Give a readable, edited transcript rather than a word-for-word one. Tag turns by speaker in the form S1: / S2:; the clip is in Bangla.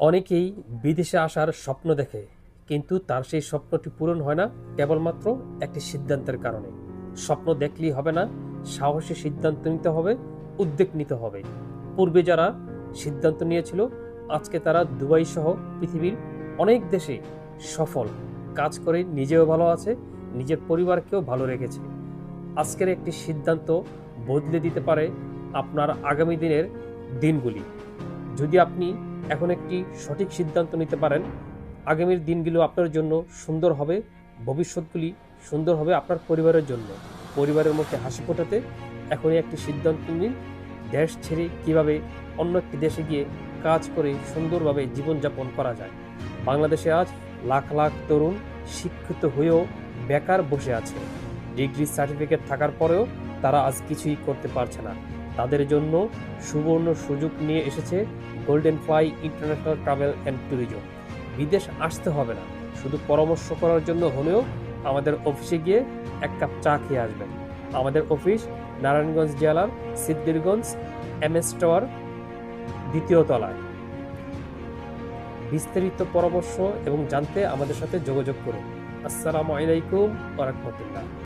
S1: অনেকেই বিদেশে আসার স্বপ্ন দেখে, কিন্তু তার সেই স্বপ্নটি পূরণ হয় না কেবলমাত্র একটি সিদ্ধান্তের কারণে। স্বপ্ন দেখলেই হবে না, সাহসী সিদ্ধান্ত নিতে হবে, উদ্যোগ নিতে হবে। পূর্বে যারা সিদ্ধান্ত নিয়েছিল, আজকে তারা দুবাই সহ পৃথিবীর অনেক দেশে সফল কাজ করে, নিজেও ভালো আছে, নিজের পরিবারকেও ভালো রেখেছে। আজকের একটি সিদ্ধান্ত বদলে দিতে পারে আপনার আগামী দিনের দিনগুলি। যদি আপনি এখন একটি সঠিক সিদ্ধান্ত নিতে পারেন, আগামীর দিনগুলো আপনার জন্য সুন্দর হবে, ভবিষ্যৎগুলি সুন্দর হবে আপনার পরিবারের জন্য। পরিবারের মধ্যে হাসি ফোটাতে এখনই একটি সিদ্ধান্ত নিন। দেশ ছেড়ে কিভাবে অন্য একটি দেশে গিয়ে কাজ করে সুন্দরভাবে জীবনযাপন করা যায়। বাংলাদেশে আজ লাখ লাখ তরুণ শিক্ষিত হয়েও বেকার বসে আছে। ডিগ্রি সার্টিফিকেট থাকার পরেও তারা আজ কিছুই করতে পারছে না। তাদের জন্য সুবর্ণ সুযোগ নিয়ে এসেছে golden fly international travel and tourism. বিদেশ আসতে হবে না, শুধু পরামর্শ করার জন্য হলেও আমাদের অফিসে গিয়ে এক কাপ চা খেয়ে আসবেন। আমাদের অফিস নারায়ণগঞ্জ জেলার সিদ্ধিরগঞ্জ MS টাওয়ার 2য় তলায়। বিস্তারিত পরামর্শ এবং জানতে আমাদের সাথে যোগাযোগ করুন। আসসালামু আলাইকুম ওয়া রাহমাতুল্লাহ।